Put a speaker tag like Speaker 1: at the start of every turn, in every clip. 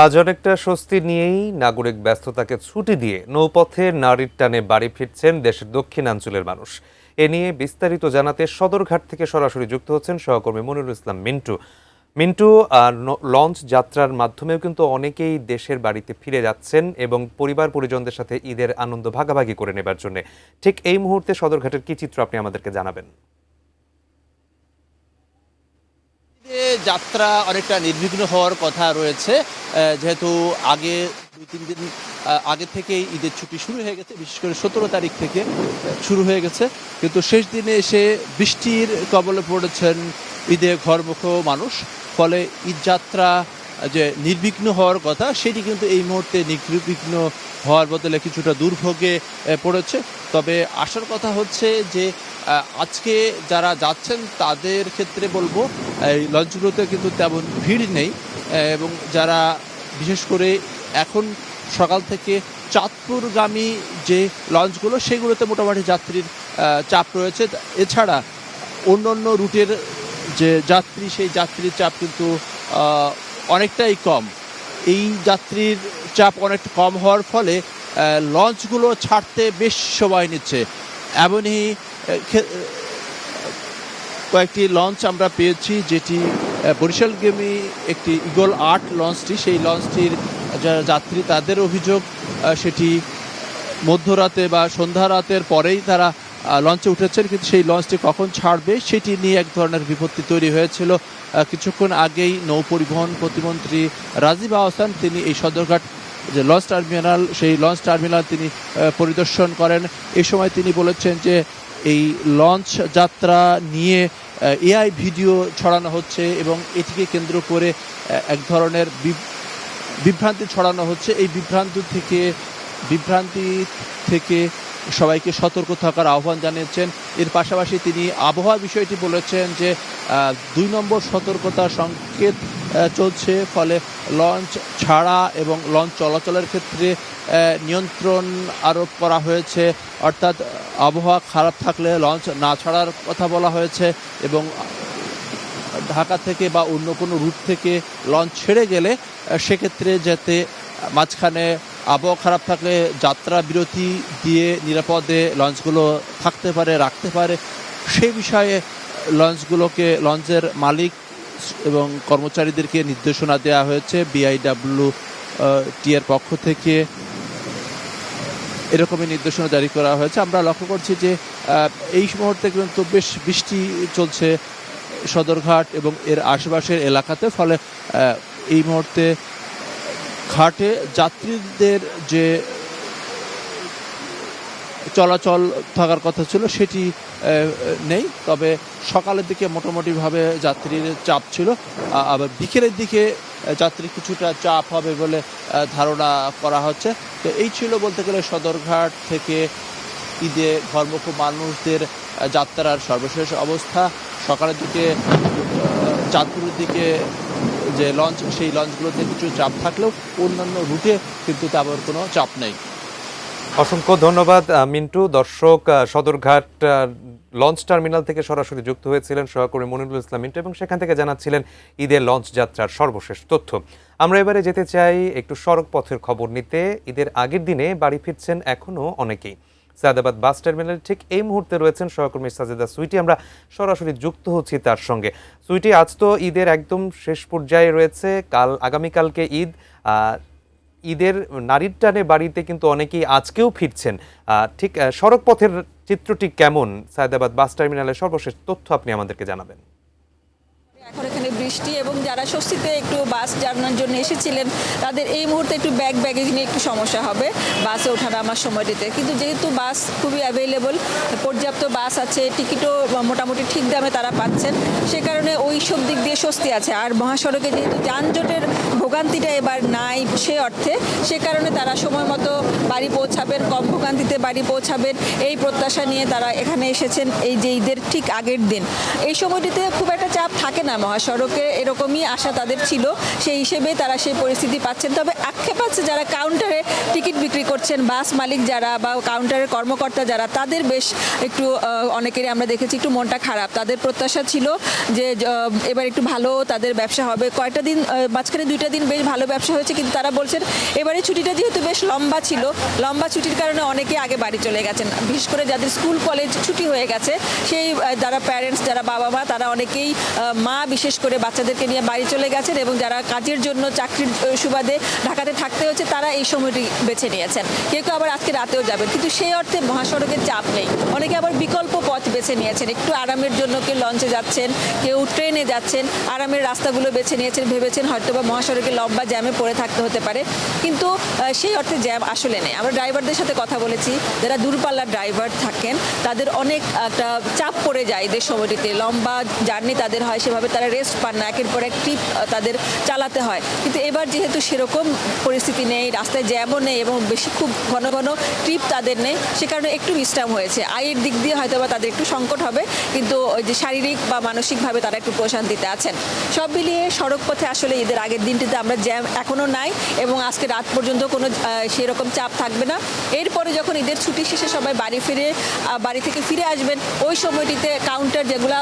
Speaker 1: আজ অনেকটা স্বস্তি নিয়েই নাগরিক ব্যস্ততাকে ছুটি দিয়ে নৌপথে নারীর টানে বাড়ি ফিরছেন দেশের দক্ষিণাঞ্চলের মানুষ। এ নিয়ে বিস্তারিত জানাতে সদরঘাট থেকে সরাসরি যুক্ত হচ্ছেন সহকর্মী মনিরুল ইসলাম মিন্টু। মিন্টু, লঞ্চ যাত্রার মাধ্যমেও কিন্তু অনেকেই দেশের বাড়িতে ফিরে যাচ্ছেন এবং পরিবার পরিজনদের সাথে ঈদের আনন্দ ভাগাভাগি করে নেবার জন্য। ঠিক এই মুহূর্তে সদরঘাটের কি চিত্র আপনি আমাদেরকে জানাবেন?
Speaker 2: যাত্রা অনেকটা নির্বিঘ্ন হওয়ার কথা রয়েছে, যেহেতু আগে 2-3 দিন আগে থেকেই ঈদের ছুটি শুরু হয়ে গেছে, বিশেষ করে 17 তারিখ থেকে শুরু হয়ে গেছে। কিন্তু শেষ দিনে এসে বৃষ্টির কবলে পড়েছেন ঈদে ঘরমুখ মানুষ। ফলে ঈদ যাত্রা যে নির্বিঘ্ন হওয়ার কথা, সেটি কিন্তু এই মুহূর্তে নির্বিঘ্ন হওয়ার বদলে কিছুটা দুর্ভোগে পড়েছে। তবে আসার কথা হচ্ছে যে আজকে যারা যাচ্ছেন তাদের ক্ষেত্রে বলবো এই লঞ্চগুলোতে কিন্তু তেমন ভিড় নেই, এবং যারা বিশেষ করে এখন সকাল থেকে চাঁদপুরগামী যে লঞ্চগুলো সেগুলোতে মোটামুটি যাত্রীর চাপ রয়েছে। এছাড়া অন্য অন্য রুটের যে যাত্রী, সেই যাত্রীর চাপ কিন্তু অনেকটাই কম। এই যাত্রীর চাপ অনেকটা কম হওয়ার ফলে লঞ্চগুলো ছাড়তে বেশ সময় নিচ্ছে। এমনই কয়েকটি লঞ্চ আমরা পেয়েছি, যেটি বরিশালগামী একটি ঈগল 8 লঞ্চটি, সেই লঞ্চটির যারা যাত্রী তাদের অভিযোগ সেটি মধ্যরাতে বা সন্ধ্যা রাতের পরেই তারা লঞ্চে উঠেছেন, কিন্তু সেই লঞ্চটি কখন ছাড়বে সেটি নিয়ে এক ধরনের বিপত্তি তৈরি হয়েছিল। কিছুক্ষণ আগেই নৌ পরিবহন প্রতিমন্ত্রী রাজীব আহসান তিনি এই সদরঘাট যে লঞ্চ টার্মিনাল, সেই লঞ্চ টার্মিনাল তিনি পরিদর্শন করেন। এই সময় তিনি বলেছেন যে এই লঞ্চ যাত্রা নিয়ে এআই ভিডিও ছড়ানো হচ্ছে এবং এটিকে কেন্দ্র করে এক ধরনের বিভ্রান্তি ছড়ানো হচ্ছে। এই বিভ্রান্তি থেকে সবাইকে সতর্ক থাকার আহ্বান জানিয়েছেন। এর পাশাপাশি তিনি আবহাওয়া বিষয়টি বলেছেন যে 2 নম্বর সতর্কতা সংকেত চলছে, ফলে লঞ্চ ছাড়া এবং লঞ্চ চলাচলের ক্ষেত্রে নিয়ন্ত্রণ আরোপ করা হয়েছে। অর্থাৎ আবহাওয়া খারাপ থাকলে লঞ্চ না ছাড়ার কথা বলা হয়েছে, এবং ঢাকা থেকে বা অন্য কোনো রুট থেকে লঞ্চ ছেড়ে গেলে সেক্ষেত্রে যাতে মাঝখানে আবহাওয়া খারাপ থাকলে যাত্রা বিরতি দিয়ে নিরাপদে লঞ্চগুলো রাখতে পারে সেই বিষয়ে লঞ্চের মালিক এবং কর্মচারীদেরকে নির্দেশনা দেওয়া হয়েছে। BIWT এর পক্ষ থেকে এরকমই নির্দেশনা জারি করা হয়েছে। আমরা লক্ষ্য করছি যে এই মুহূর্তে কিন্তু বেশ বৃষ্টি চলছে সদরঘাট এবং এর আশেপাশের এলাকাতে, ফলে এই মুহূর্তে ঘাটে যাত্রীদের যে চলাচল থাকার কথা ছিল সেটি নেই। তবে সকালের দিকে মোটামুটিভাবে যাত্রীর চাপ ছিল, আবার বিকেলের দিকে যাত্রীর কিছুটা চাপ হবে বলে ধারণা করা হচ্ছে। তো এই ছিল বলতে গেলে সদরঘাট থেকে ঈদে ঘরমুখ মানুষদের যাত্রার সর্বশেষ অবস্থা। সকালের দিকে চাঁদপুরের দিকে যে লঞ্চ, সেই লঞ্চগুলোতে কিছু চাপ থাকলেও অন্যান্য রুটে কিন্তু তেমন কোনো চাপ নেই।
Speaker 1: অসংখ্য ধন্যবাদ মিন্টু। দর্শক, সদরঘাট লঞ্চ টার্মিনাল থেকে সরাসরি যুক্ত হয়েছিলেন সহকর্মী মনিরুল ইসলাম মিন্টু এবং সেখান থেকে জানাচ্ছিলেন ঈদের লঞ্চ যাত্রার সর্বশেষ তথ্য। আমরা এবারে যেতে চাই একটু সড়ক পথের খবর নিতে। ঈদের আগের দিনে বাড়ি ফিরছেন এখনও অনেকেই। সায়দাবাদ বাস টার্মিনালে ঠিক এই মুহূর্তে রয়েছেন সহকর্মী সাজেদা সুইটি। আমরা সরাসরি যুক্ত হচ্ছি তার সঙ্গে। সুইটি, আজ তো ঈদের একদম শেষ পর্যায়ে রয়েছে, আগামীকালকে ঈদ। ঈদের নারীর টানে বাড়িতে কিন্তু অনেকেই আজকেও ফিরছেন। ঠিক সড়ক পথের চিত্রটি কেমন? সায়দাবাদ বাস টার্মিনালের সর্বশেষ তথ্য আপনি আমাদেরকে জানাবেন।
Speaker 3: এখন এখানে বৃষ্টি, এবং যারা স্বস্তিতে একটু বাস জানার জন্য এসেছিলেন তাদের এই মুহূর্তে একটু ব্যাগেজ নিয়ে একটু সমস্যা হবে বাসে ওঠা নামার সময়টিতে। কিন্তু যেহেতু বাস খুবই অ্যাভেলেবল, পর্যাপ্ত বাস আছে, টিকিটও মোটামুটি ঠিক দামে তারা পাচ্ছেন, সে কারণে ওই সব দিক দিয়ে স্বস্তি আছে। আর মহাসড়কে যেহেতু যানজটের ভোগান্তিটা এবার নাই সে অর্থে, সে কারণে তারা সময় মতো বাড়ি পৌঁছাবেন, কম ভোগান্তিতে বাড়ি পৌঁছাবেন এই প্রত্যাশা নিয়ে তারা এখানে এসেছেন এই যে ঈদের ঠিক আগের দিন। এই সময়টিতে খুব একটা চাপ থাকে না মহাসড়কে। থেকে এরকমই আশা তাদের ছিল, সেই হিসেবে তারা সেই পরিস্থিতি পাচ্ছেন। তবে আক্ষেপ আছে যারা কাউন্টারে টিকিট বিক্রি করছেন, বাস মালিক যারা বা কাউন্টারের কর্মকর্তা যারা, তাদের বেশ একটু অনেকেরই আমরা দেখেছি একটু মনটা খারাপ। তাদের প্রত্যাশা ছিল যে এবার একটু ভালো তাদের ব্যবসা হবে। কয়টা দিন মাঝখানে 2টা দিন বেশ ভালো ব্যবসা হয়েছে, কিন্তু তারা বলছেন এবারে ছুটিটা যেহেতু বেশ লম্বা ছিল, লম্বা ছুটির কারণে অনেকে আগে বাড়ি চলে গেছেন। বিশেষ করে যাদের স্কুল কলেজ ছুটি হয়ে গেছে, সেই যারা প্যারেন্টস, যারা বাবা মা, তারা অনেকেই মা বিশেষ করে বাচ্চাদেরকে নিয়ে বাড়ি চলে গেছেন, এবং যারা কাজের জন্য চাকরির সুবাদে ঢাকাতে থাকতে হচ্ছে তারা এই সময়টি বেছে নিয়েছেন। কেউ কেউ আবার আজকে রাতেও যাবেন, কিন্তু সেই অর্থে মহাসড়কের চাপ নেই। অনেকে আবার বিকল্প পথ বেছে নিয়েছেন, একটু আরামের জন্য কেউ লঞ্চে যাচ্ছেন, কেউ ট্রেনে যাচ্ছেন, আরামের রাস্তাগুলো বেছে নিয়েছেন, ভেবেছেন হয়তো বা মহাসড়কে লম্বা জ্যামে পড়ে থাকতে হতে পারে, কিন্তু সেই অর্থে জ্যাম আসলে নেই। আমরা ড্রাইভারদের সাথে কথা বলেছি, যারা দূরপাল্লার ড্রাইভার থাকেন তাদের অনেক একটা চাপ পড়ে যায় ঈদের সময়টিতে, লম্বা জার্নি তাদের হয়, সেভাবে তারা রেস্ট পান না, একের পর এক ট্রিপ তাদের চালাতে হয়। কিন্তু এবার যেহেতু সেরকম পরিস্থিতি নেই, রাস্তায় জ্যামও নেই এবং বেশি খুব ঘন ঘন ট্রিপ তাদের নেই, সে কারণে একটু বিশ্রাম হয়েছে। আয়ের দিক দিয়ে হয়তো বা তাদের একটু সংকট হবে, কিন্তু ওই যে শারীরিক বা মানসিকভাবে তারা একটু প্রশান্তিতে আছেন। সব মিলিয়ে সড়ক পথে আসলে ঈদের আগের দিনটিতে আমরা জ্যাম এখনও নাই, এবং আজকে রাত পর্যন্ত কোনো সেরকম চাপ থাকবে না। এরপরে যখন ঈদের ছুটি শেষে সবাই বাড়ি থেকে ফিরে আসবেন, ওই সময়টিতে কাউন্টার যেগুলো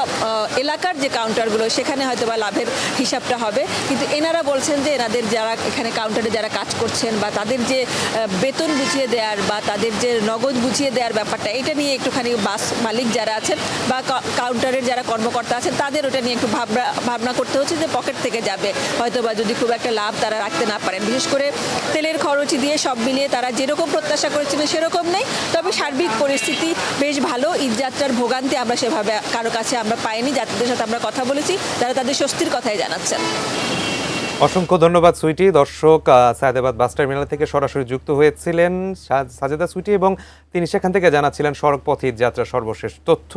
Speaker 3: এলাকার যে কাউন্টারগুলো, সেখানে হয়তো বা লাভের হিসাবটা হবে। কিন্তু এনারা বলছেন যে এনাদের যারা এখানে কাউন্টারে যারা কাজ করছেন, বা তাদের যে বেতন বুঝিয়ে দেওয়ার বা তাদের যে নগদ বুঝিয়ে দেওয়ার ব্যাপারটা, এটা নিয়ে একটুখানি বাস মালিক যারা আছেন বা কাউন্টারের যারা কর্মকর্তা আছেন, তাদের ওটা নিয়ে একটু ভাবনা করতে হচ্ছে যে পকেট থেকে যাবে হয়তো বা, যদি খুব একটা লাভ তারা রাখতে না পারেন। বিশেষ করে তেলের খরচ দিয়ে সব মিলিয়ে তারা যেরকম প্রত্যাশা করেছিলেন সেরকম নেই। তবে সার্বিক পরিস্থিতি বেশ ভালো। ঈদযাত্রার ভোগান্তি আমরা সেভাবে কারো কাছে আমরা পাইনি। যাত্রীদের সাথে আমরা কথা বলেছি, তারা তাদের স্বস্তির কথাই জানাচ্ছেন।
Speaker 1: অসংখ্য ধন্যবাদ সুইটি। দর্শক, সায়েদাবাদ বাস টার্মিনাল থেকে সরাসরি যুক্ত হয়েছিলেন সাজেদা সুইটি, এবং তিনি সেখান থেকে জানাচ্ছিলেন সড়ক পথে ঈদ যাত্রার সর্বশেষ তথ্য।